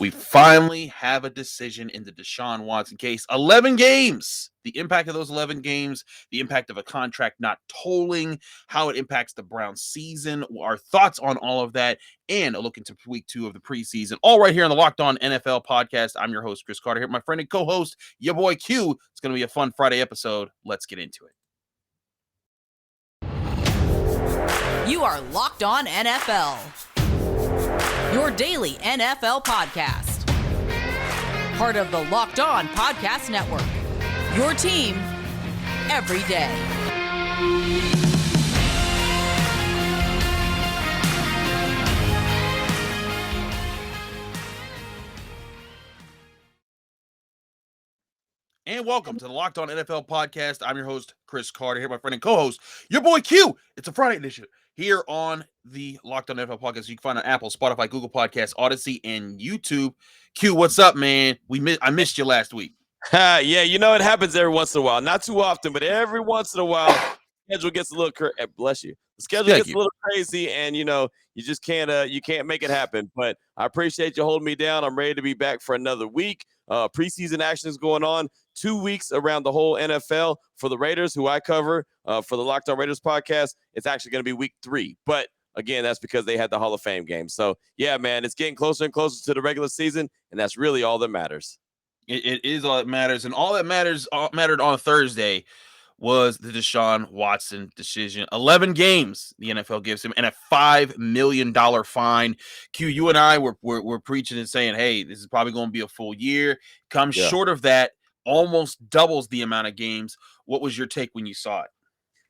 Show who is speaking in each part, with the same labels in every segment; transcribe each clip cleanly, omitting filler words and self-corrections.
Speaker 1: We finally have a decision in the Deshaun Watson case. 11 games. The impact of those 11 games, the impact of a contract not tolling, how it impacts the Browns season, our thoughts on all of that, and a look into week 2 of the preseason. All right here on the Locked On NFL podcast. I'm your host, Chris Carter, here with my friend and co-host, your boy Q. It's going to be a fun Friday episode. Let's get into it.
Speaker 2: You are Locked On NFL, your daily NFL podcast. Part of the Locked On Podcast Network, your team every day.
Speaker 1: And welcome to the Locked On NFL podcast. I'm your host, Chris Carter, here with my friend and co-host, your boy Q. It's a Friday edition here on the Locked On NFL podcast. You can find on Apple, Spotify, Google Podcasts, Odyssey, and YouTube. Q, what's up, man? I missed you last week.
Speaker 3: Yeah, it happens every once in a while. Not too often, but every once in a while, the schedule gets a little bless you. The schedule gets a little crazy, and you just can't make it happen. But I appreciate you holding me down. I'm ready to be back for another week. Preseason action is going on. 2 weeks around the whole NFL for the Raiders, who I cover for the Locked On Raiders podcast. It's actually going to be week 3, but again, that's because they had the Hall of Fame game. So yeah, man, it's getting closer and closer to the regular season, and that's really all that matters.
Speaker 1: It is all that matters, and all that mattered on Thursday was the Deshaun Watson decision. 11 games the NFL gives him, and a $5 million fine. Q, you and I were preaching and saying, hey, this is probably going to be a full year. Comes short of that, almost doubles the amount of games. What was your take when you saw it?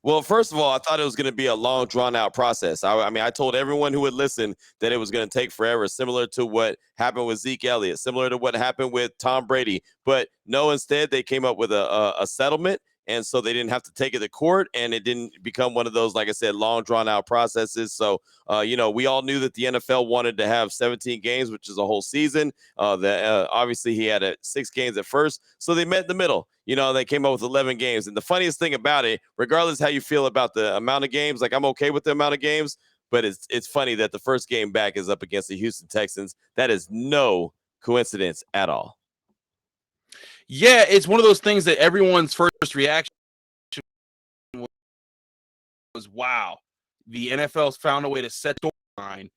Speaker 3: Well, first of all, I thought it was going to be a long, drawn-out process. I told everyone who would listen that it was going to take forever, similar to what happened with Zeke Elliott, similar to what happened with Tom Brady. But no, instead, they came up with a settlement, and so they didn't have to take it to court, and it didn't become one of those, like I said, long, drawn-out processes. So, we all knew that the NFL wanted to have 17 games, which is a whole season. Obviously, he had 6 games at first, so they met in the middle. They came up with 11 games. And the funniest thing about it, regardless how you feel about the amount of games, like I'm okay with the amount of games, but it's funny that the first game back is up against the Houston Texans. That is no coincidence at all.
Speaker 1: Yeah, it's one of those things that everyone's first reaction was, wow, the NFL's found a way to set the line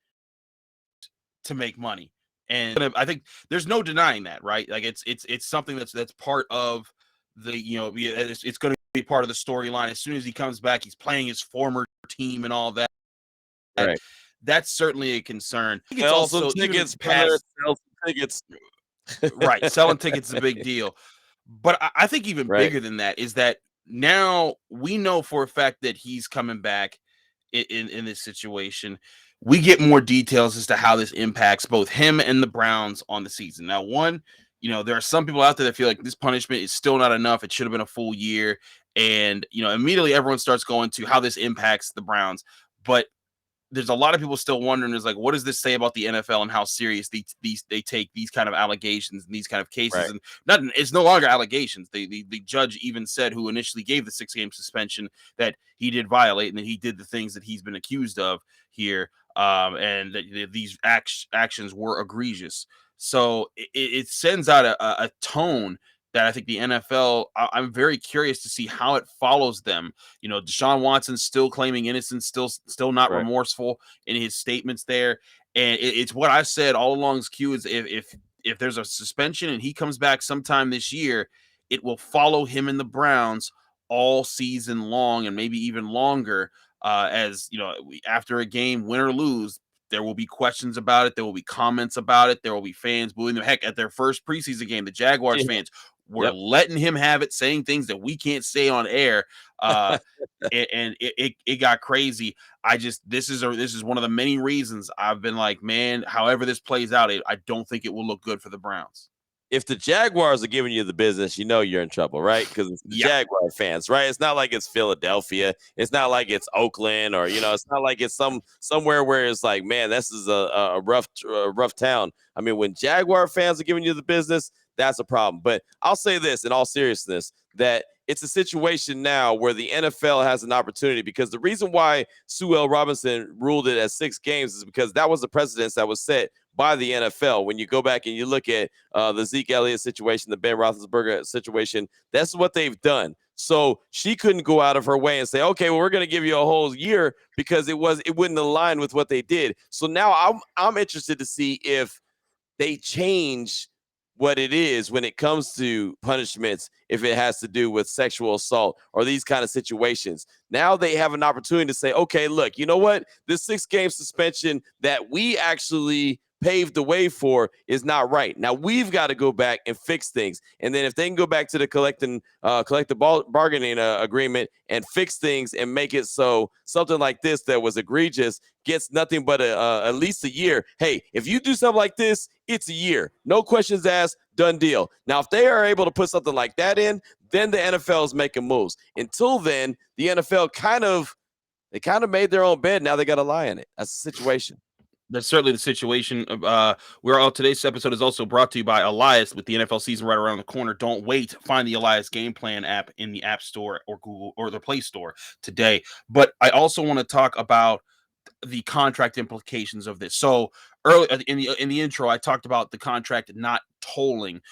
Speaker 1: to make money. And I think there's no denying that, right? Like it's something that's part of the, it's going to be part of the storyline. As soon as he comes back, he's playing his former team and all that.
Speaker 3: Right.
Speaker 1: That's certainly a concern.
Speaker 3: It's also tickets, tickets.
Speaker 1: Right. Selling tickets is a big deal. But I think even bigger than that is that now we know for a fact that he's coming back in this situation. We get more details as to how this impacts both him and the Browns on the season. Now, there are some people out there that feel like this punishment is still not enough. It should have been a full year. And, immediately everyone starts going to how this impacts the Browns. But there's a lot of people still wondering, is like, what does this say about the NFL and how serious they take these kind of allegations and these kind of cases?
Speaker 3: Right.
Speaker 1: And it's no longer allegations. The judge even said, who initially gave the 6-game suspension, that he did violate and that he did the things that he's been accused of here, and that these actions were egregious. So it sends out a tone that I think the NFL, I'm very curious to see how it follows them. Deshaun Watson's still claiming innocence, still not remorseful in his statements there. And it's what I said all along, Q, is if there's a suspension and he comes back sometime this year, it will follow him and the Browns all season long and maybe even longer. As after a game, win or lose, there will be questions about it. There will be comments about it. There will be fans booing them. Heck, at their first preseason game, the Jaguars fans were letting him have it, saying things that we can't say on air. And it got crazy. This is one of the many reasons I've been like, man, however this plays out, I don't think it will look good for the Browns.
Speaker 3: If the Jaguars are giving you the business, you're in trouble, right? Because it's the Jaguar fans, right? It's not like it's Philadelphia. It's not like it's Oakland, or it's not like it's somewhere where it's like, man, this is a rough town. I mean, when Jaguar fans are giving you the business, that's a problem. But I'll say this in all seriousness, that it's a situation now where the NFL has an opportunity, because the reason why Sue L. Robinson ruled it as 6 games is because that was the precedence that was set by the NFL. When you go back and you look at the Zeke Elliott situation, the Ben Roethlisberger situation, that's what they've done. So she couldn't go out of her way and say, okay, well, we're going to give you a whole year because it wouldn't align with what they did. So now I'm interested to see if they change what it is when it comes to punishments, if it has to do with sexual assault or these kind of situations. Now they have an opportunity to say, okay, look, you know what? This 6-game suspension that we actually paved the way for is not right. Now we've got to go back and fix things. And then if they can go back to the collective bargaining agreement and fix things and make it so something like this that was egregious gets nothing but at least a year. Hey, if you do something like this, it's a year. No questions asked, done deal. Now, if they are able to put something like that in, then the NFL is making moves. Until then, the NFL kind of made their own bed. Now they got to lie in it. That's the situation.
Speaker 1: That's certainly the situation. Today's episode is also brought to you by Elias with the NFL season right around the corner. Don't wait. Find the Elias Game Plan app in the App Store or Google or the Play Store today. But I also want to talk about the contract implications of this. So early in the intro, I talked about the contract not tolling.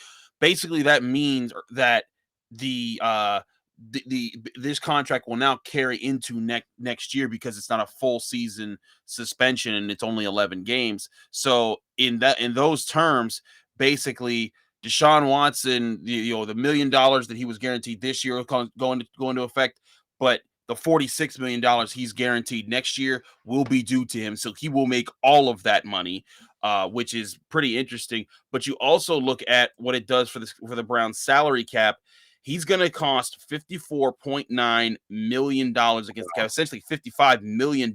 Speaker 1: Basically, that means that this contract will now carry into next year because it's not a full season suspension and it's only 11 games. So in those terms, basically Deshaun Watson, the $1 million that he was guaranteed this year going to effect, but the $46 million he's guaranteed next year will be due to him. So he will make all of that money, which is pretty interesting. But you also look at what it does for the Browns salary cap. He's going to cost $54.9 million against the cap, essentially $55 million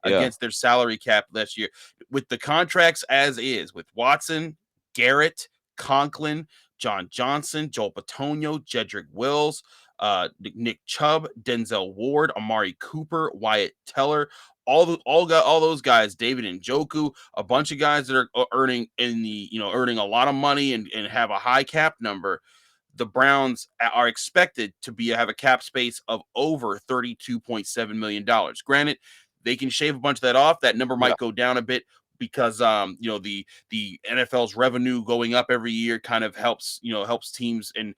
Speaker 1: against their salary cap this year. With the contracts as is, with Watson, Garrett, Conklin, John Johnson, Joel Bitonio, Jedrick Wills, Nick Chubb, Denzel Ward, Amari Cooper, Wyatt Teller, all those guys, David Njoku, a bunch of guys that are earning a lot of money and have a high cap number. The Browns are expected to have a cap space of over $32.7 million. Granted, they can shave a bunch of that off. That number might go down a bit because the NFL's revenue going up every year kind of helps teams and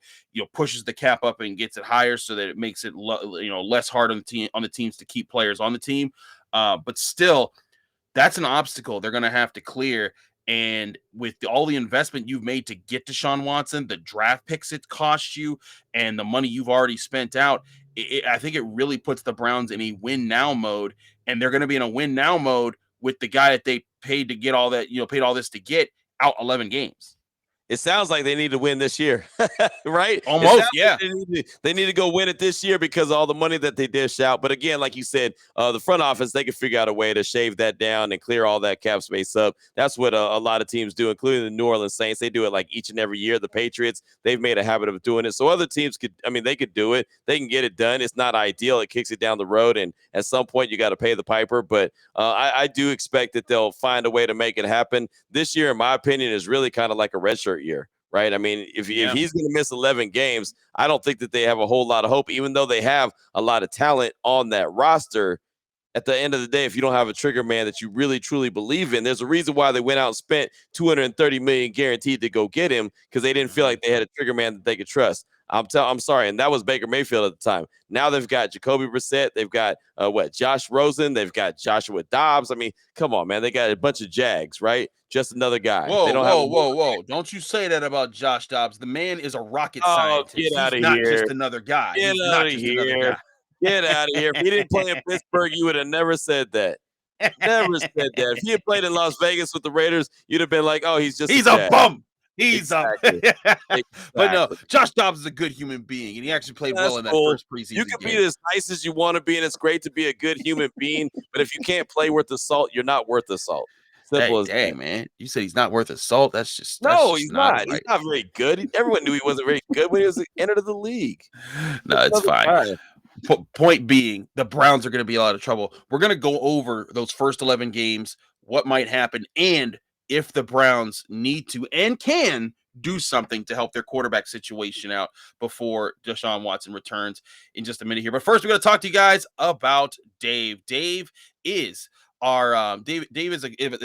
Speaker 1: pushes the cap up and gets it higher so that it makes it less hard on the teams to keep players on the team. But still, that's an obstacle they're going to have to clear. And with all the investment you've made to get Deshaun Watson, the draft picks it cost you, and the money you've already spent out, I think it really puts the Browns in a win now mode. And they're going to be in a win now mode with the guy that they paid to get all that, paid all this to get out 11 games.
Speaker 3: It sounds like they need to win this year, right?
Speaker 1: Almost, yeah.
Speaker 3: Like they need to go win it this year because of all the money that they dish out. But again, like you said, the front office, they can figure out a way to shave that down and clear all that cap space up. That's what a lot of teams do, including the New Orleans Saints. They do it like each and every year. The Patriots, they've made a habit of doing it. So other teams they could do it. They can get it done. It's not ideal. It kicks it down the road. And at some point, you got to pay the piper. But I do expect that they'll find a way to make it happen. This year, in my opinion, is really kind of like a redshirt year, right? I mean, if he's going to miss 11 games, I don't think that they have a whole lot of hope, even though they have a lot of talent on that roster. At the end of the day, if you don't have a trigger man that you really, truly believe in, there's a reason why they went out and spent $230 million guaranteed to go get him because they didn't feel like they had a trigger man that they could trust. I'm sorry, and that was Baker Mayfield at the time. Now they've got Jacoby Brissett, they've got Josh Rosen, they've got Joshua Dobbs. I mean, come on, man, they got a bunch of Jags, right? Just another guy.
Speaker 1: Whoa! Don't you say that about Josh Dobbs? The man is a rocket scientist.
Speaker 3: Get out of
Speaker 1: here! Not just another guy.
Speaker 3: Get out of here! Get out of here! If he didn't play in Pittsburgh, you would have never said that. Never said that. If he had played in Las Vegas with the Raiders, you'd have been like, "Oh, he's a
Speaker 1: bum." Exactly.
Speaker 3: Exactly.
Speaker 1: But no, Josh Dobbs is a good human being, and he actually played well in that first preseason.
Speaker 3: You can be as nice as you want to be, and it's great to be a good human being. But if you can't play worth the salt, you're not worth the salt. Simple as that.
Speaker 1: Man, you said he's not worth the salt. He's
Speaker 3: not.
Speaker 1: Right.
Speaker 3: He's not very good. Everyone knew he wasn't very good when he was entered the league.
Speaker 1: No, it's fine. Point being, the Browns are going to be in a lot of trouble. We're going to go over those first 11 games, what might happen, and if the Browns need to and can do something to help their quarterback situation out before Deshaun Watson returns in just a minute here. But first, we're going to talk to you guys about Dave. Dave is Dave is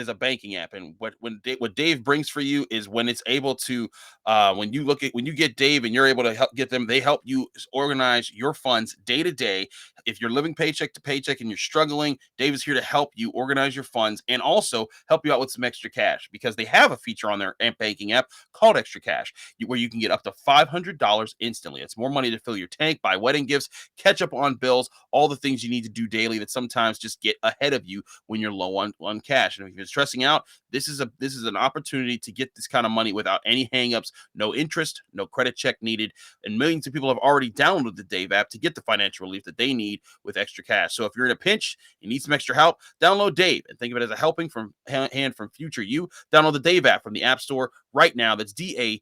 Speaker 1: a banking app, and what Dave brings for you is when it's able to when you get Dave and you're able to help get them, they help you organize your funds day to day. If you're living paycheck to paycheck and you're struggling, Dave is here to help you organize your funds and also help you out with some extra cash, because they have a feature on their banking app called Extra Cash, where you can get up to $500 instantly. It's more money to fill your tank, buy wedding gifts, catch up on bills, all the things you need to do daily that sometimes just get ahead of you when you're low on cash. And if you're stressing out, this is an opportunity to get this kind of money without any hangups, no interest, no credit check needed. And millions of people have already downloaded the Dave app to get the financial relief that they need with Extra Cash. So if you're in a pinch, you need some extra help, download Dave and think of it as a helping from hand from future you. Download the Dave app from the App Store right now. That's DAVE,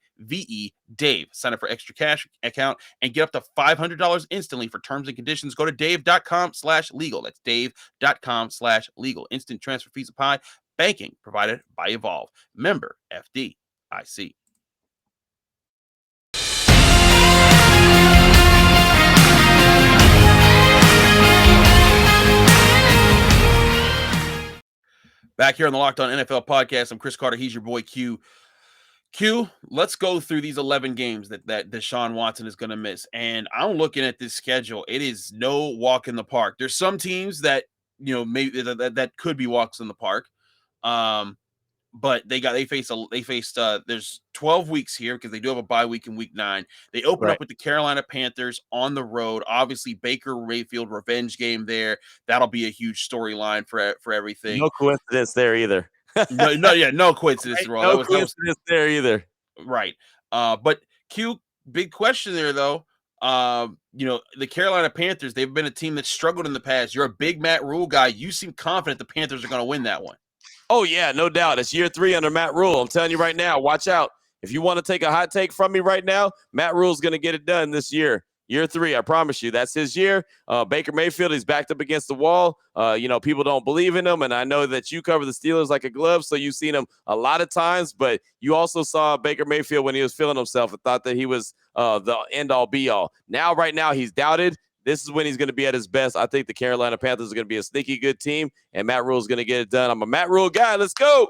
Speaker 1: Dave. Sign up for Extra Cash account and get up to $500 instantly. For terms and conditions, go to dave.com/legal. That's dave.com/legal. Instant transfer fees apply. Banking provided by Evolve. Member FDIC. Back here on the Locked On NFL podcast, I'm Chris Carter. He's your boy Q. Q, let's go through these 11 games that Deshaun Watson is going to miss. And I'm looking at this schedule. It is no walk in the park. There's some teams that, maybe that could be walks in the park. But there's 12 weeks here because they do have a bye week in week 9. They open up with the Carolina Panthers on the road. Obviously, Baker Mayfield revenge game there. That'll be a huge storyline for everything.
Speaker 3: No coincidence there either.
Speaker 1: no coincidence.
Speaker 3: Right? No coincidence there either.
Speaker 1: Right. But Q, big question there though. The Carolina Panthers, they've been a team that struggled in the past. You're a big Matt Rule guy. You seem confident the Panthers are going to win that one.
Speaker 3: Oh, yeah, no doubt. It's year 3 under Matt Rule. I'm telling you right now, watch out. If you want to take a hot take from me right now, Matt Rule's going to get it done this year. Year 3, I promise you. That's his year. Baker Mayfield, he's backed up against the wall. People don't believe in him, and I know that you cover the Steelers like a glove, so you've seen him a lot of times, but you also saw Baker Mayfield when he was feeling himself and thought that he was the end-all, be-all. Now, right now, he's doubted. This is when he's going to be at his best. I think the Carolina Panthers are going to be a sneaky good team, and Matt Rule is going to get it done. I'm a Matt Rule guy. Let's go.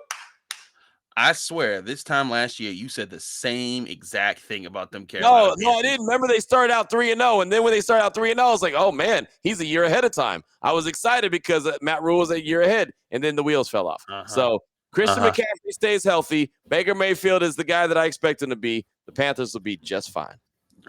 Speaker 1: I swear, this time last year, you said the same exact thing about them Carolina Panthers.
Speaker 3: No, I didn't. Remember, they started out 3-0, and then when they started out 3-0, I was like, oh, man, he's a year ahead of time. I was excited because Matt Rule was a year ahead, and then the wheels fell off. So Christian McCaffrey stays healthy. Baker Mayfield is the guy that I expect him to be. The Panthers will be just fine.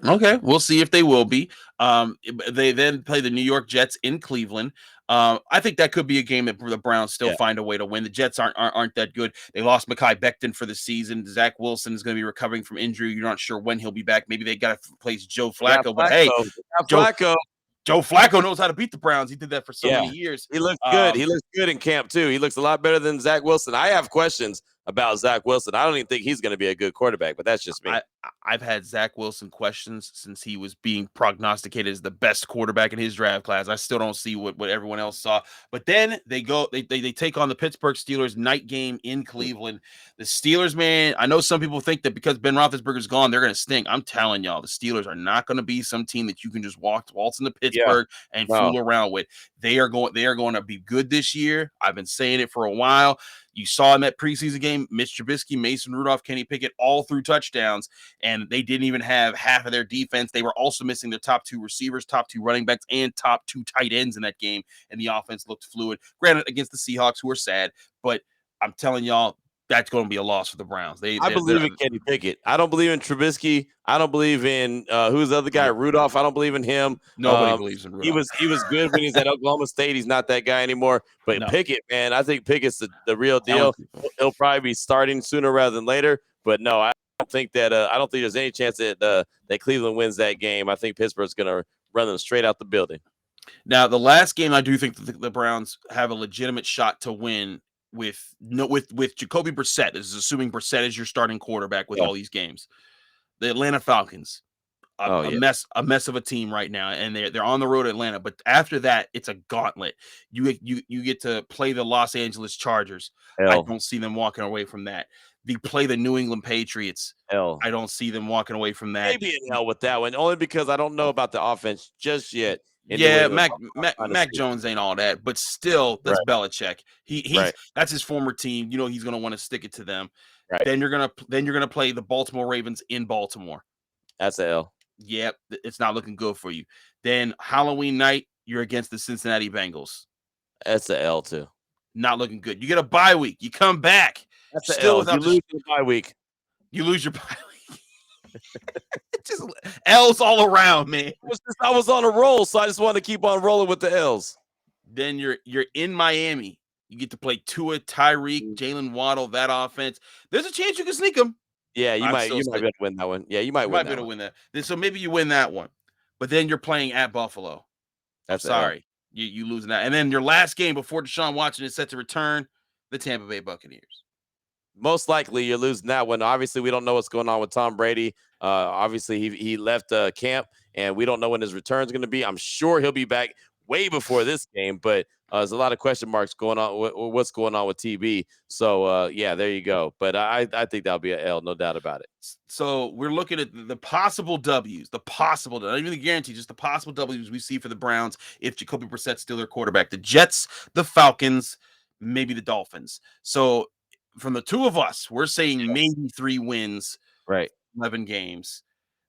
Speaker 1: Okay, we'll see if they will be. They then play the New York Jets in Cleveland. I think that could be a game that the Browns still find a way to win. The Jets aren't that good. They lost Mekhi Becton for the season. Zach Wilson is going to be recovering from injury. You're not sure when he'll be back. Maybe they got to replace Joe Flacco. But hey, Joe Flacco knows how to beat the Browns. He did that for so many years.
Speaker 3: He looks good. He looks good in camp, too. He looks a lot better than Zach Wilson. I have questions about Zach Wilson. I don't even think he's going to be a good quarterback, but that's just me.
Speaker 1: I've had Zach Wilson questions since he was being prognosticated as the best quarterback in his draft class. I still don't see what everyone else saw. But then they take on the Pittsburgh Steelers night game in Cleveland. The Steelers, man, I know some people think that because Ben Roethlisberger's gone, they're going to stink. I'm telling y'all, the Steelers are not going to be some team that you can just waltz into Pittsburgh and fool around with. They are going to be good this year. I've been saying it for a while. You saw in that preseason game, Mitch Trubisky, Mason Rudolph, Kenny Pickett, all threw touchdowns, and they didn't even have half of their defense. They were also missing their top 2 receivers, top 2 running backs, and top 2 tight ends in that game, and the offense looked fluid. Granted, against the Seahawks, who are sad, but I'm telling y'all, that's going to be a loss for the Browns. I
Speaker 3: believe in Kenny Pickett. I don't believe in Trubisky. I don't believe in who's the other guy, Rudolph. I don't believe in him.
Speaker 1: Nobody believes in Rudolph.
Speaker 3: He was good when he was at Oklahoma State. He's not that guy anymore. But Pickett, man, I think Pickett's the real deal. He'll probably be starting sooner rather than later. But no, I don't think there's any chance that Cleveland wins that game. I think Pittsburgh's going to run them straight out the building.
Speaker 1: Now, the last game, I do think the Browns have a legitimate shot to win with Jacoby Brissett. This is assuming Brissett is your starting quarterback with all these games. The Atlanta Falcons, a mess of a team right now, and they're on the road to Atlanta. But after that, it's a gauntlet. You get to play the Los Angeles Chargers. I don't see them walking away from that. They play the New England Patriots. I don't see them walking away from that.
Speaker 3: Maybe an L with that one, only because I don't know about the offense just yet. in New
Speaker 1: Yeah,
Speaker 3: England.
Speaker 1: Mac
Speaker 3: Honestly,
Speaker 1: Jones ain't all that, but still, that's
Speaker 3: right,
Speaker 1: Belichick. He's
Speaker 3: right,
Speaker 1: that's his former team. You know he's gonna want to stick it to them.
Speaker 3: right.
Speaker 1: Then you're gonna play the Baltimore Ravens in Baltimore.
Speaker 3: That's a L.
Speaker 1: Yep, it's not looking good for you. Then Halloween night, you're against the Cincinnati Bengals.
Speaker 3: That's a L too.
Speaker 1: Not looking good. You get a bye week. You come back,
Speaker 3: That's a
Speaker 1: still
Speaker 3: L. You
Speaker 1: without
Speaker 3: lose the bye week.
Speaker 1: you lose your bye week. Just L's all around, man.
Speaker 3: I was on a roll, so I just wanted to keep on rolling with the L's.
Speaker 1: Then you're in Miami. You get to play Tua, Tyreek,
Speaker 3: Mm.
Speaker 1: Jalen Waddle, that offense. There's a chance you can sneak them.
Speaker 3: Yeah, you
Speaker 1: I'm
Speaker 3: might
Speaker 1: still
Speaker 3: be able to win that one. Yeah, you might
Speaker 1: You
Speaker 3: win
Speaker 1: might be
Speaker 3: that
Speaker 1: able to
Speaker 3: one.
Speaker 1: win that. So maybe you win that one. But then you're playing at Buffalo. I'm
Speaker 3: That's a L.
Speaker 1: sorry. You losing that. And then your last game before Deshaun Watson is set to return, the Tampa Bay Buccaneers.
Speaker 3: Most likely you're losing that one. Obviously, we don't know what's going on with Tom Brady. Obviously, he left camp, and we don't know when his return is going to be. I'm sure he'll be back way before this game, but there's a lot of question marks going on. What's going on with TB? So yeah, there you go. But I think that'll be an L, no doubt about it.
Speaker 1: So we're looking at the possible W's, not even the guarantee, just the possible W's we see for the Browns if Jacoby Brissett's still their quarterback. The Jets, the Falcons, maybe the Dolphins. So from the two of us, we're saying maybe 3 wins,
Speaker 3: Right.
Speaker 1: 11 games.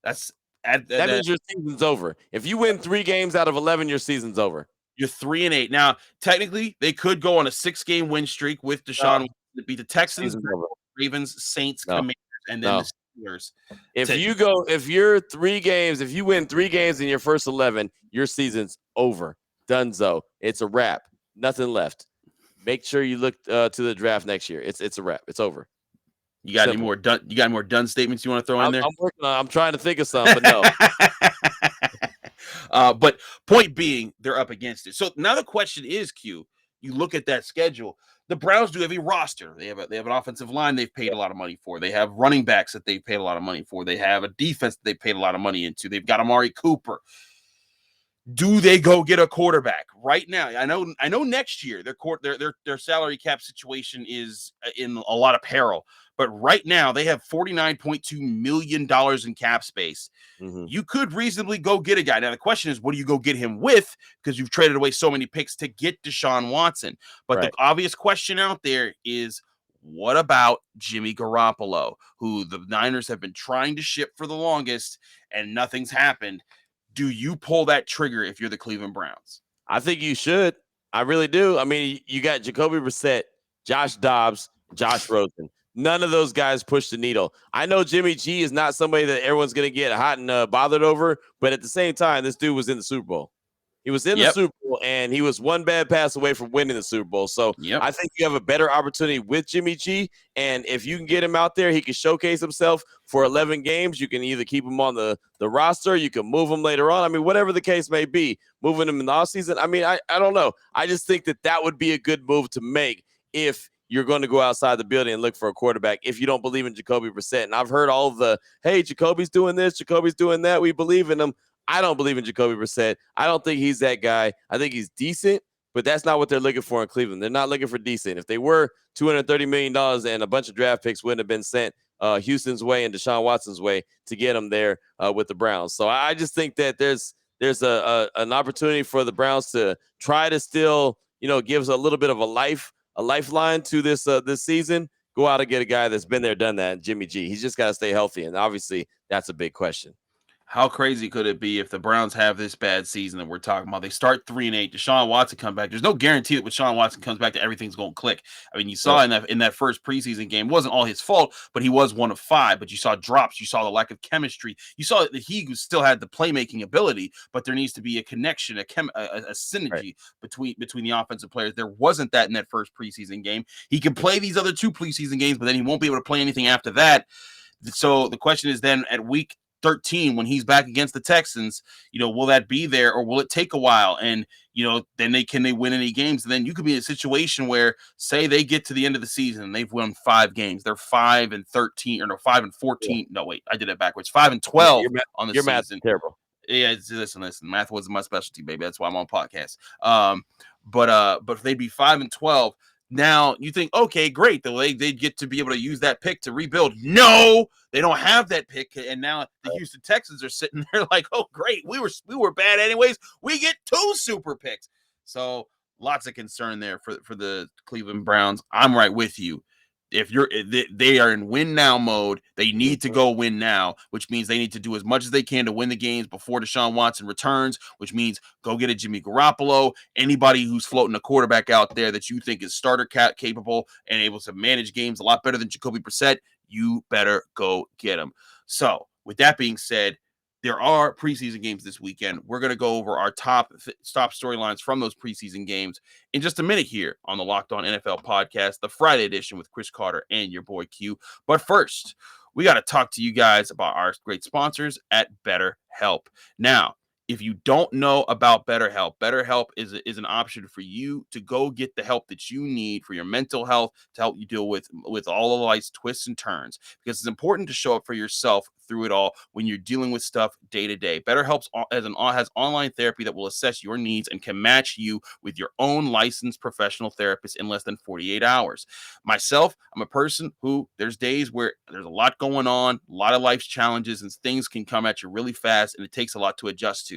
Speaker 1: That's
Speaker 3: That means your season's over. If you win 3 games out of 11, your season's over.
Speaker 1: you're 3-8. Now, technically, they could go on a 6-game win streak with Deshaun
Speaker 3: No,
Speaker 1: Watson to beat the Texans,
Speaker 3: season's over.
Speaker 1: Ravens, Saints,
Speaker 3: No,
Speaker 1: Commanders, and then
Speaker 3: no.
Speaker 1: the Steelers.
Speaker 3: If you win 3 games in your first 11, your season's over. Dunzo. It's a wrap. Nothing left. Make sure you look to the draft next year. It's a wrap. It's over.
Speaker 1: You got
Speaker 3: Simple.
Speaker 1: any more done statements you want to throw in there?
Speaker 3: I'm working on. I'm trying to think of some, but no.
Speaker 1: But point being, they're up against it. So now the question is, Q, you look at that schedule. The Browns do have a roster. They have an offensive line they've paid a lot of money for. They have running backs that they've paid a lot of money for. They have a defense that they've paid a lot of money into. They've got Amari Cooper. Do they go get a quarterback right now? I know next year their salary cap situation is in a lot of peril, but right now they have $49.2 million in cap space.
Speaker 3: Mm-hmm.
Speaker 1: You could reasonably go get a guy. Now the question is, what do you go get him with? Because you've traded away so many picks to get Deshaun Watson. But
Speaker 3: Right.
Speaker 1: the obvious question out there is, what about Jimmy Garoppolo, who the Niners have been trying to ship for the longest and nothing's happened? Do you pull that trigger if you're the Cleveland Browns?
Speaker 3: I think you should. I really do. I mean, you got Jacoby Brissett, Josh Dobbs, Josh Rosen. None of those guys push the needle. I know Jimmy G is not somebody that everyone's going to get hot and bothered over, but at the same time, this dude was in the Super Bowl. He was in the Super Bowl, and he was one bad pass away from winning the Super Bowl. So I think you have a better opportunity with Jimmy G, and if you can get him out there, he can showcase himself for 11 games. You can either keep him on the roster, you can move him later on. I mean, whatever the case may be, moving him in the offseason. I mean, I don't know. I just think that would be a good move to make if you're going to go outside the building and look for a quarterback if you don't believe in Jacoby Brissett. And I've heard all of the, hey, Jacoby's doing this, Jacoby's doing that. We believe in him. I don't believe in Jacoby Brissett. I don't think he's that guy. I think he's decent, but that's not what they're looking for in Cleveland. They're not looking for decent. If they were, $230 million and a bunch of draft picks wouldn't have been sent Houston's way and Deshaun Watson's way to get them there with the Browns. So I just think that there's an opportunity for the Browns to try to still, give us a little bit of a lifeline to this season. Go out and get a guy that's been there, done that, Jimmy G. He's just got to stay healthy, and obviously that's a big question.
Speaker 1: How crazy could it be if the Browns have this bad season that we're talking about? They start 3-8. Deshaun Watson come back. There's no guarantee that when Deshaun Watson comes back that everything's going to click. I mean, you saw in that first preseason game, it wasn't all his fault, but he was 1 of 5. But you saw drops. You saw the lack of chemistry. You saw that he still had the playmaking ability, but there needs to be a connection, a synergy between the offensive players. There wasn't that in that first preseason game. He can play these other 2 preseason games, but then he won't be able to play anything after that. So the question is then at week 13 when he's back against the Texans, will that be there or will it take a while? And then can they win any games? And then you could be in a situation where, say, they get to the end of the season and they've won 5 games. They're 5-13 or no 5-14. Yeah. No, wait, I did it backwards. 5-12 on the
Speaker 3: your
Speaker 1: season.
Speaker 3: Math is terrible.
Speaker 1: Yeah, listen. Math wasn't my specialty, baby. That's why I'm on podcast. But if they'd be 5-12. Now you think, okay, great. They get to be able to use that pick to rebuild. No, they don't have that pick, and now the Houston Texans are sitting there like, oh, great, we were bad anyways. We get 2 super picks. So lots of concern there for the Cleveland Browns. I'm right with you. If they are in win now mode, they need to go win now, which means they need to do as much as they can to win the games before Deshaun Watson returns, which means go get a Jimmy Garoppolo, anybody who's floating a quarterback out there that you think is starter capable and able to manage games a lot better than Jacoby Brissett, you better go get him. So with that being said, there are preseason games this weekend. We're going to go over our top storylines from those preseason games in just a minute here on the Locked On NFL podcast, the Friday edition with Chris Carter and your boy Q. But first, we got to talk to you guys about our great sponsors at BetterHelp. Now, if you don't know about BetterHelp, BetterHelp is an option for you to go get the help that you need for your mental health to help you deal with all of life's twists and turns. Because it's important to show up for yourself through it all when you're dealing with stuff day to day. BetterHelp has online therapy that will assess your needs and can match you with your own licensed professional therapist in less than 48 hours. Myself, I'm a person who there's days where there's a lot going on, a lot of life's challenges, and things can come at you really fast, and it takes a lot to adjust to.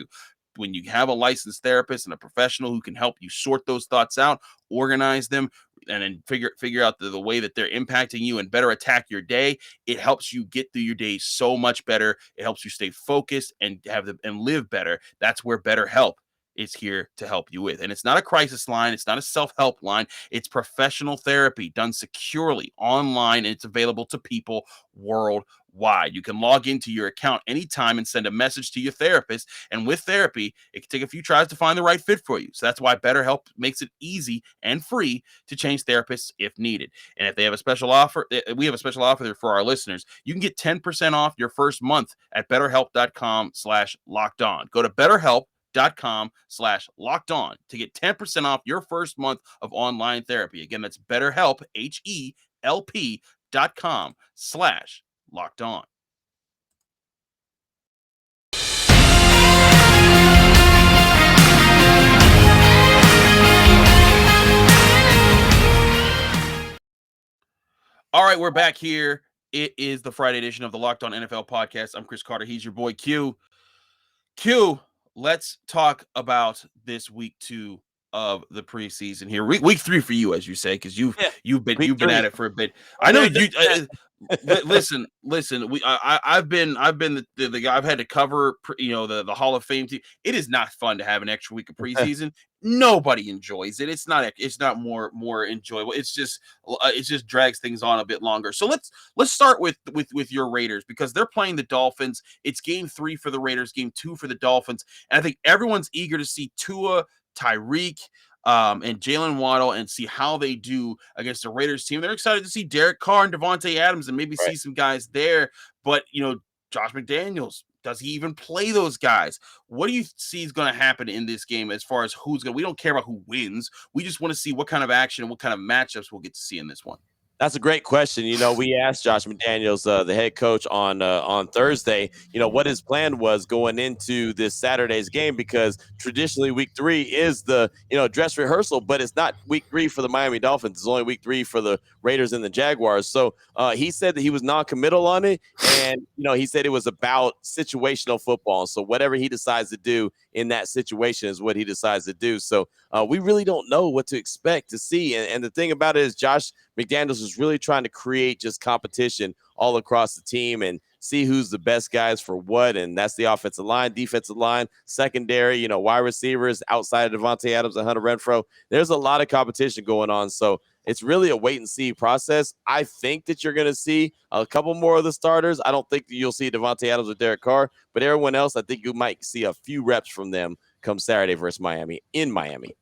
Speaker 1: When you have a licensed therapist and a professional who can help you sort those thoughts out, organize them, and then figure out the way that they're impacting you and better attack your day, it helps you get through your day so much better. It helps you stay focused and and live better. That's where BetterHelp is here to help you with. And it's not a crisis line. It's not a self-help line. It's professional therapy done securely online, and it's available to people worldwide. You can log into your account anytime and send a message to your therapist. And with therapy, it can take a few tries to find the right fit for you. So that's why BetterHelp makes it easy and free to change therapists if needed. And if they have a special offer, we have a special offer there for our listeners. You can get 10% off your first month at betterhelp.com/lockedon. Go to betterhelp.com/lockedon to get 10% off your first month of online therapy. Again, that's BetterHelp, HELP.com/lockedon. All right, we're back here. It is the Friday edition of the Locked On NFL podcast. I'm Chris Carter. He's your boy Q. Q, let's talk about this week 2 of the preseason here. Week 3 for you, as you say, because you've been at it for a bit. I know you. Listen. I've been the guy. I've had to cover the Hall of Fame team. It is not fun to have an extra week of preseason. Nobody enjoys it. It's not more enjoyable. It just drags things on a bit longer. So let's start with your Raiders, because they're playing the Dolphins. It's game 3 for the Raiders, game 2 for the Dolphins, and I think everyone's eager to see Tua, Tyreek, and Jalen Waddle and see how they do against the Raiders team. They're excited to see Derek Carr and Devontae Adams and maybe see some guys there. But Josh McDaniels, does he even play those guys? What do you see is going to happen in this game as far as who's going to? We don't care about who wins. We just want to see what kind of action and what kind of matchups we'll get to see in this one.
Speaker 3: That's a great question. We asked Josh McDaniels, the head coach, on Thursday, what his plan was going into this Saturday's game, because traditionally week 3 is the, dress rehearsal, but it's not week 3 for the Miami Dolphins. It's only week 3 for the Raiders and the Jaguars. So he said that he was non-committal on it. And, he said it was about situational football. So whatever he decides to do in that situation is what he decides to do. So we really don't know what to expect to see. And the thing about it is Josh McDaniels is really trying to create just competition all across the team and see who's the best guys for what. And that's the offensive line, defensive line, secondary, wide receivers outside of Devontae Adams and Hunter Renfrow. There's a lot of competition going on. So it's really a wait and see process. I think that you're going to see a couple more of the starters. I don't think that you'll see Devontae Adams or Derek Carr, but everyone else, I think you might see a few reps from them come Saturday versus Miami in Miami.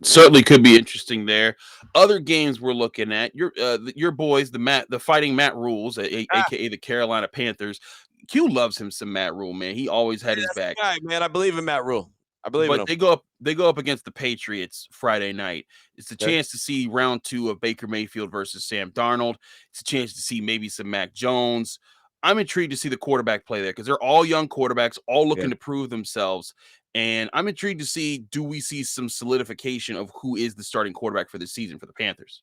Speaker 1: Certainly could be interesting there. Other games we're looking at, your boys, the Fighting Matt Rules, aka the Carolina Panthers. Q loves him some Matt Rule, man. He always had his back.
Speaker 3: Guy, man, I believe in Matt Rule. I believe in him.
Speaker 1: They go up against the Patriots Friday night. It's a chance to see round 2 of Baker Mayfield versus Sam Darnold. It's a chance to see maybe some Mac Jones. I'm intrigued to see the quarterback play there, because they're all young quarterbacks, all looking to prove themselves. And I'm intrigued to see, do we see some solidification of who is the starting quarterback for the season for the Panthers?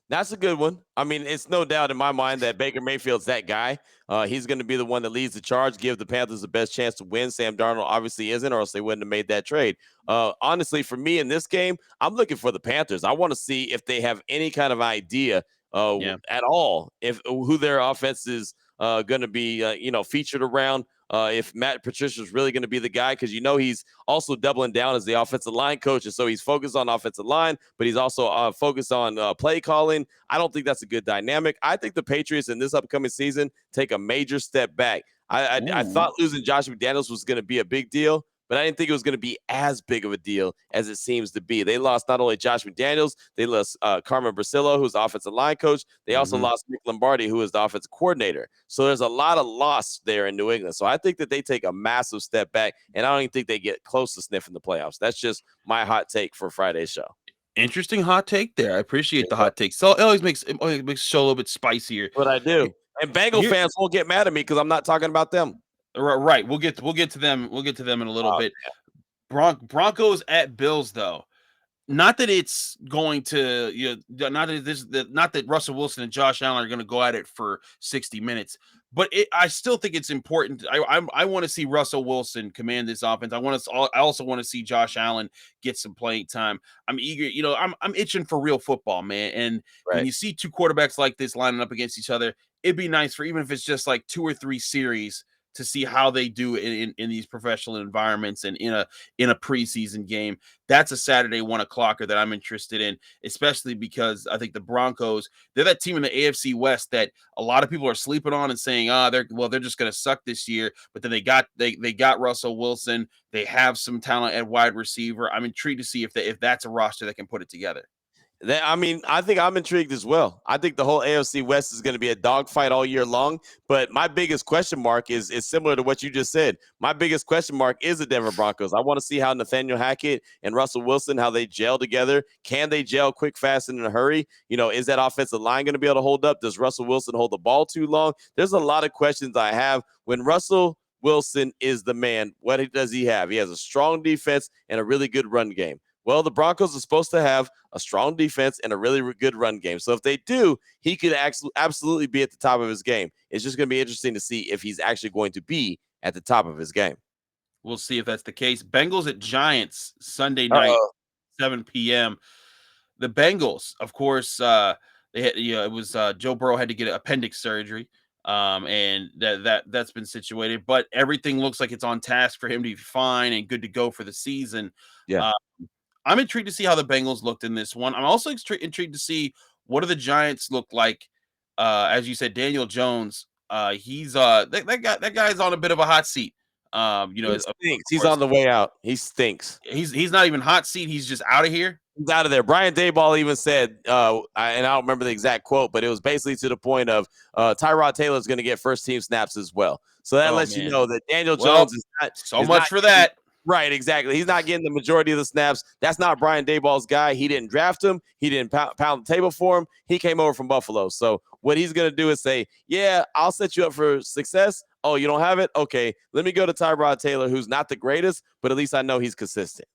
Speaker 3: That's a good one. I mean, it's no doubt in my mind that Baker Mayfield's that guy. He's going to be the one that leads the charge, give the Panthers the best chance to win. Sam Darnold obviously isn't, or else they wouldn't have made that trade. Honestly, for me in this game, I'm looking for the Panthers. I want to see if they have any kind of idea
Speaker 1: Yeah.
Speaker 3: at all if who their offense is going to be, featured around. If Matt Patricia is really going to be the guy, because he's also doubling down as the offensive line coach, and so he's focused on offensive line, but he's also focused on play calling. I don't think that's a good dynamic. I think the Patriots in this upcoming season take a major step back. I
Speaker 1: Ooh.
Speaker 3: thought losing Josh McDaniels was going to be a big deal, but I didn't think it was going to be as big of a deal as it seems to be. They lost not only Josh McDaniels, they lost Carmen Brasillo, who's the offensive line coach. They also
Speaker 1: Mhm.
Speaker 3: lost Nick Lombardi, who is the offensive coordinator. So there's a lot of loss there in New England. So I think that they take a massive step back, and I don't even think they get close to sniffing the playoffs. That's just my hot take for Friday's show.
Speaker 1: Interesting hot take there. I appreciate the
Speaker 3: Yep.
Speaker 1: hot take. So it always makes the show a little bit spicier.
Speaker 3: What I
Speaker 1: He-
Speaker 3: do. And Bengal
Speaker 1: Here,
Speaker 3: fans won't get mad at me because I'm not talking about them.
Speaker 1: right. We'll get to them. We'll get to them in a little
Speaker 3: Uh,
Speaker 1: bit. Broncos at Bills, though. Not that it's going to, not that Russell Wilson and Josh Allen are going to go at it for 60 minutes, but I still think it's important. I want to see Russell Wilson command this offense. I also want to see Josh Allen get some playing time. I'm eager, I'm itching for real football, man. And when
Speaker 3: right.
Speaker 1: you see two quarterbacks like this lining up against each other, it'd be nice for, even if it's just like 2 or 3 series, to see how they do in these professional environments and in a preseason game. That's a Saturday 1 o'clocker that I'm interested in, especially because I think the Broncos, they're that team in the AFC West that a lot of people are sleeping on and saying, they're just going to suck this year. But then they got Russell Wilson. They have some talent at wide receiver. I'm intrigued to see if that's a roster that can put it together.
Speaker 3: I think I'm intrigued as well. I think the whole AFC West is going to be a dogfight all year long. But my biggest question mark is similar to what you just said. My biggest question mark is the Denver Broncos. I want to see how Nathaniel Hackett and Russell Wilson, how they gel together. Can they gel quick, fast, and in a hurry? Is that offensive line going to be able to hold up? Does Russell Wilson hold the ball too long? There's a lot of questions I have. When Russell Wilson is the man, what does he have? He has a strong defense and a really good run game. Well, the Broncos are supposed to have a strong defense and a really good run game. So if they do, he could absolutely be at the top of his game. It's just going to be interesting to see if he's actually going to be at the top of his game.
Speaker 1: We'll see if that's the case. Bengals at Giants Sunday night,
Speaker 3: Uh-oh.
Speaker 1: 7 p.m. The Bengals, of course, they had, it was Joe Burrow had to get appendix surgery, and that's been situated. But everything looks like it's on task for him to be fine and good to go for the season.
Speaker 3: Yeah.
Speaker 1: Uh, I'm intrigued to see how the Bengals looked in this one. I'm also intrigued to see what do the Giants look like. As you said, Daniel Jones. He's that guy's on a bit of a hot seat.
Speaker 3: He
Speaker 1: Of
Speaker 3: stinks. He's
Speaker 1: course,
Speaker 3: on the way out. He stinks.
Speaker 1: he's not even hot seat. He's just out of here.
Speaker 3: He's out of there. Brian Dayball even said, and I don't remember the exact quote, but it was basically to the point of Tyrod Taylor is going to get first team snaps as well. So that
Speaker 1: Oh
Speaker 3: lets you
Speaker 1: man.
Speaker 3: know that Daniel
Speaker 1: Well,
Speaker 3: Jones
Speaker 1: so
Speaker 3: is
Speaker 1: much
Speaker 3: not
Speaker 1: for that.
Speaker 3: right, exactly. He's not getting the majority of the snaps. That's not Brian Dayball's guy. He didn't draft him. He didn't pound the table for him. He came over from Buffalo. So what he's going to do is say, yeah, I'll set you up for success. Oh, you don't have it? Okay, let me go to Tyrod Taylor, who's not the greatest, but at least I know he's consistent.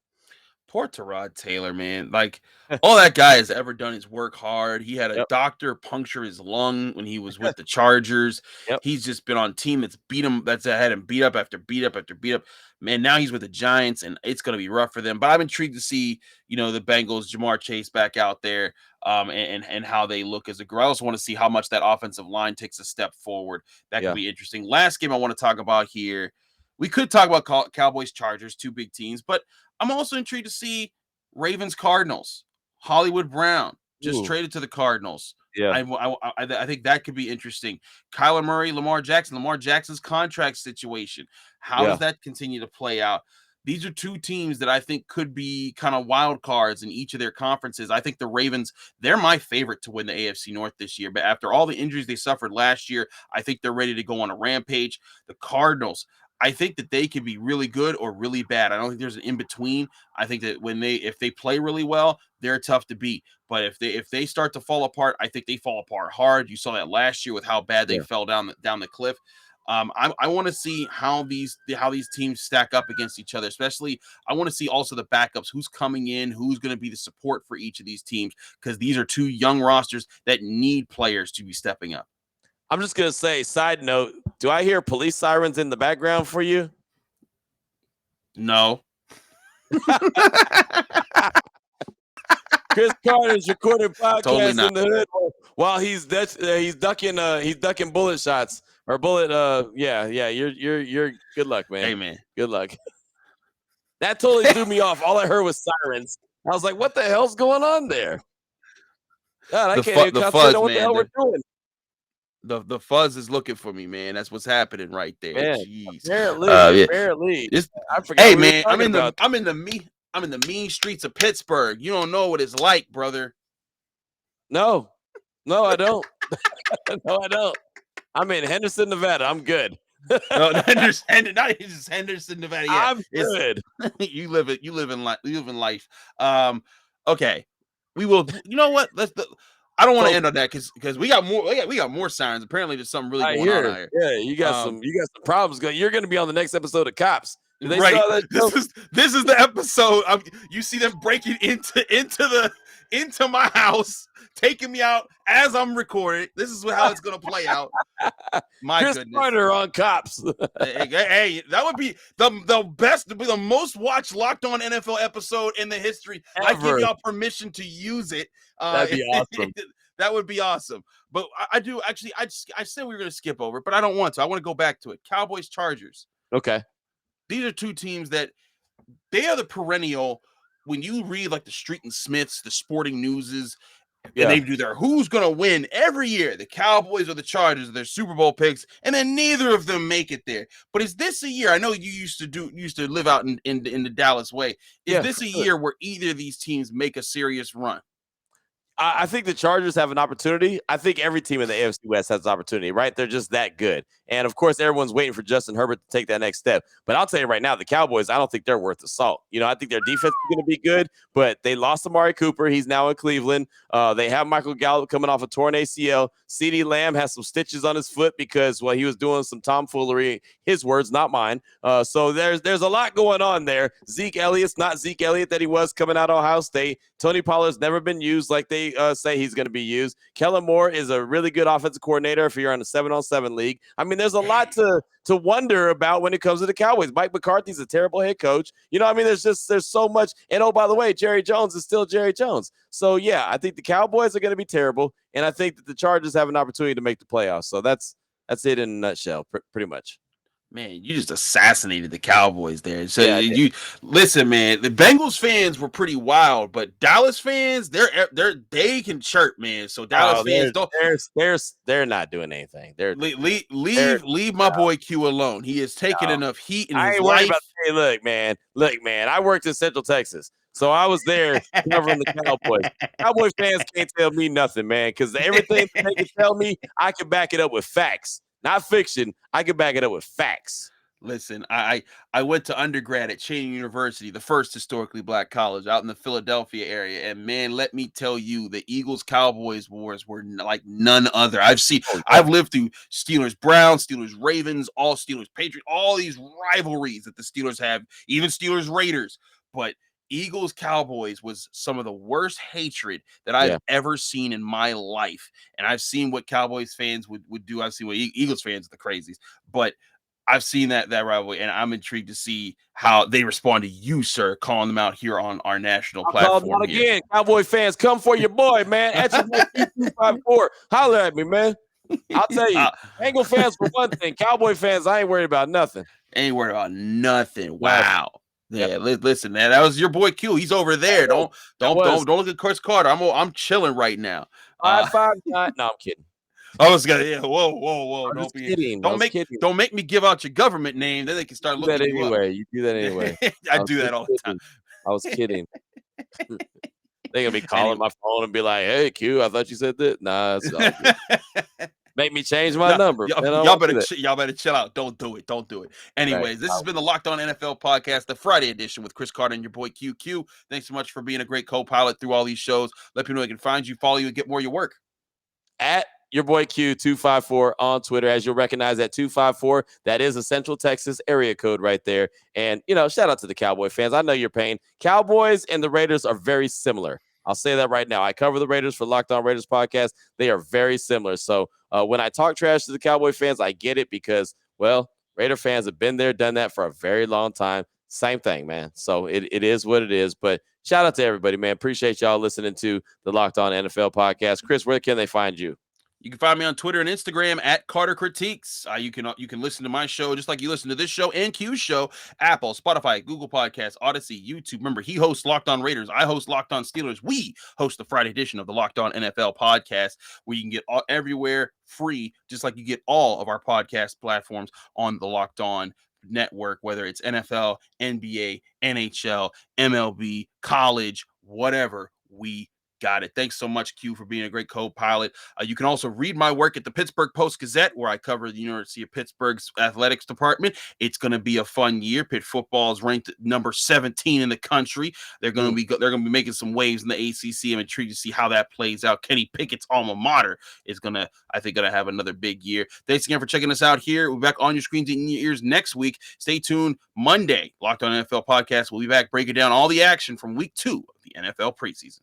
Speaker 1: Poor Tyrod Taylor, man. Like, all that guy has ever done is work hard. He had a
Speaker 3: Yep.
Speaker 1: doctor puncture his lung when he was with the Chargers.
Speaker 3: Yep.
Speaker 1: He's just been on team that's had him beat up after beat up after beat up. Man, now he's with the Giants, and it's going to be rough for them. But I'm intrigued to see, the Bengals, Jamar Chase back out there, and how they look as a group. I also want to see how much that offensive line takes a step forward. That could
Speaker 3: Yeah.
Speaker 1: be interesting. Last game I want to talk about here. We could talk about Cowboys, Chargers, two big teams, but I'm also intrigued to see Ravens Cardinals. Hollywood Brown just
Speaker 3: Ooh.
Speaker 1: traded to the Cardinals.
Speaker 3: Yeah.
Speaker 1: I think that could be interesting. Kyler Murray, Lamar Jackson. Lamar Jackson's contract situation. How
Speaker 3: Yeah.
Speaker 1: does that continue to play out? These are two teams that I think could be kind of wild cards in each of their conferences. I think the Ravens, they're my favorite to win the AFC North this year. But after all the injuries they suffered last year, I think they're ready to go on a rampage. The Cardinals, I think that they can be really good or really bad. I don't think there's an in between. I think that if they play really well, they're tough to beat. But if they start to fall apart, I think they fall apart hard. You saw that last year with how bad they
Speaker 3: Yeah.
Speaker 1: fell down the cliff. I want to see how these teams stack up against each other. Especially, I want to see also the backups, who's coming in, who's going to be the support for each of these teams, because these are two young rosters that need players to be stepping up.
Speaker 3: I'm just gonna say, side note, do I hear police sirens in the background for you?
Speaker 1: No.
Speaker 3: Chris Carter's recording podcast
Speaker 1: Totally not.
Speaker 3: in the hood while he's ducking bullet shots or bullet. You're good luck, man.
Speaker 1: Hey, man.
Speaker 3: Good luck. That totally threw me off. All I heard was sirens. I was like, what the hell's going on there? God, I can't even concentrate on what the hell we're doing.
Speaker 1: The fuzz is looking for me, man. That's what's happening right there.
Speaker 3: Man,
Speaker 1: jeez.
Speaker 3: Apparently. I forgot.
Speaker 1: Hey, man, I'm in the mean streets of Pittsburgh. You don't know what it's like, brother.
Speaker 3: No, I don't. No, I don't. I'm in Henderson, Nevada. I'm good.
Speaker 1: No, not just Henderson, Nevada. Yeah,
Speaker 3: I'm good.
Speaker 1: You live in life. Okay, we will. You know what? I don't want to end on that because we got more. We got more sirens. Apparently, there's something really going on out here.
Speaker 3: Yeah, you got some problems going. You're going to be on the next episode of Cops.
Speaker 1: Right. This is the episode. You see them breaking into my house, taking me out as I'm recording. This is how it's going to play out. My
Speaker 3: Chris
Speaker 1: goodness.
Speaker 3: Carter on Cops.
Speaker 1: Hey, that would be the best, the most watched Locked On NFL episode in the history.
Speaker 3: Ever.
Speaker 1: I give y'all permission to use it.
Speaker 3: That'd be awesome.
Speaker 1: That would be awesome. But I do actually. I said we were going to skip over it, but I don't want to. I want to go back to it. Cowboys, Chargers.
Speaker 3: Okay.
Speaker 1: These are two teams that they are the perennial. When you read like the Street and Smiths, the Sporting Newses, and they do their who's going to win every year, the Cowboys or the Chargers are their Super Bowl picks, and then neither of them make it there. But is this a year? I know you used to live out in the Dallas way. Is this a year where either of these teams make a serious run?
Speaker 3: I think the Chargers have an opportunity. I think every team in the AFC West has an opportunity, right? They're just that good. And, of course, everyone's waiting for Justin Herbert to take that next step. But I'll tell you right now, the Cowboys, I don't think they're worth the salt. You know, I think their defense is going to be good, but they lost Amari Cooper. He's now in Cleveland. They have Michael Gallup coming off a torn ACL. CeeDee Lamb has some stitches on his foot because, well, he was doing some tomfoolery. His words, not mine. So there's a lot going on there. Zeke Elliott's not Zeke Elliott that he was coming out of Ohio State. Tony Pollard's never been used like they say he's going to be used. Kellen Moore is a really good offensive coordinator if you're on a 7-on-7 league. I mean, there's a lot to wonder about when it comes to the Cowboys. Mike McCarthy's a terrible head coach. You know, I mean, there's so much. And, oh, by the way, Jerry Jones is still Jerry Jones. So, yeah, I think the Cowboys are going to be terrible, and I think that the Chargers have an opportunity to make the playoffs. So that's it in a nutshell, pretty much.
Speaker 1: Man, you just assassinated the Cowboys there. So you listen, man. The Bengals fans were pretty wild, but Dallas fans, they can chirp, man. So Dallas fans don't.
Speaker 3: They're not doing anything.
Speaker 1: Leave my boy Q alone. He has taken enough heat in his life.
Speaker 3: Worried about. Hey, look, man. I worked in Central Texas, so I was there covering the Cowboys. Cowboy fans can't tell me nothing, man, because everything they can tell me, I can back it up with facts. Not fiction. I can back it up with facts.
Speaker 1: Listen, I went to undergrad at Cheney University, the first historically black college out in the Philadelphia area. And man, let me tell you, the Eagles-Cowboys wars were like none other. I've lived through Steelers, Browns, Steelers, Ravens, all Steelers, Patriots, all these rivalries that the Steelers have, even Steelers, Raiders. But Eagles Cowboys was some of the worst hatred that I've ever seen in my life. And I've seen what Cowboys fans would do. I've seen what Eagles fans are the crazies, but I've seen that rivalry, and I'm intrigued to see how they respond to you, sir, calling them out here on our national platform.
Speaker 3: Call again. Cowboy fans, come for your boy, man. At your 254. Holler at me, man. I'll tell you. Bengal fans for one thing. Cowboy fans, I ain't worried about nothing.
Speaker 1: Ain't worried about nothing. Wow. Yeah, listen, man. That was your boy Q. He's over there. Don't look at Chris Carter. I'm chilling right now.
Speaker 3: 559. No, I'm kidding.
Speaker 1: I was gonna. Whoa. Don't make me give out your government name. Then they can start looking.
Speaker 3: You do that anyway.
Speaker 1: I do that all the time.
Speaker 3: I was kidding. They're gonna be calling my phone and be like, "Hey, Q, I thought you said that." Nah, it's all good. Make me change my number.
Speaker 1: Y'all better chill out. Don't do it. Anyways, this has been the Locked On NFL podcast, the Friday edition with Chris Carter and your boy QQ. Thanks so much for being a great co-pilot through all these shows. Let people know they can find you, follow you, and get more of your work.
Speaker 3: At your boy Q254 on Twitter. As you'll recognize that 254, that is a Central Texas area code right there. And, shout out to the Cowboy fans. I know your pain. Cowboys and the Raiders are very similar. I'll say that right now. I cover the Raiders for Locked On Raiders podcast. They are very similar. So when I talk trash to the Cowboy fans, I get it because, well, Raider fans have been there, done that for a very long time. Same thing, man. So it is what it is. But shout out to everybody, man. Appreciate y'all listening to the Locked On NFL podcast. Chris, where can they find you?
Speaker 1: You can find me on Twitter and Instagram at Carter Critiques. You can listen to my show just like you listen to this show and Q's show, Apple, Spotify, Google Podcasts, Odyssey, YouTube. Remember, he hosts Locked On Raiders. I host Locked On Steelers. We host the Friday edition of the Locked On NFL podcast, where you can get everywhere free, just like you get all of our podcast platforms on the Locked On network, whether it's NFL, NBA, NHL, MLB, college, whatever. We got it. Thanks so much, Q, for being a great co-pilot. You can also read my work at the Pittsburgh Post-Gazette, where I cover the University of Pittsburgh's athletics department. It's going to be a fun year. Pitt football is ranked number 17 in the country. They're going to be making some waves in the ACC. I'm intrigued to see how that plays out. Kenny Pickett's alma mater is going to have another big year. Thanks again for checking us out here. We'll be back on your screens and in your ears next week. Stay tuned. Monday, Locked On NFL podcast. We'll be back breaking down all the action from week 2 of the NFL preseason.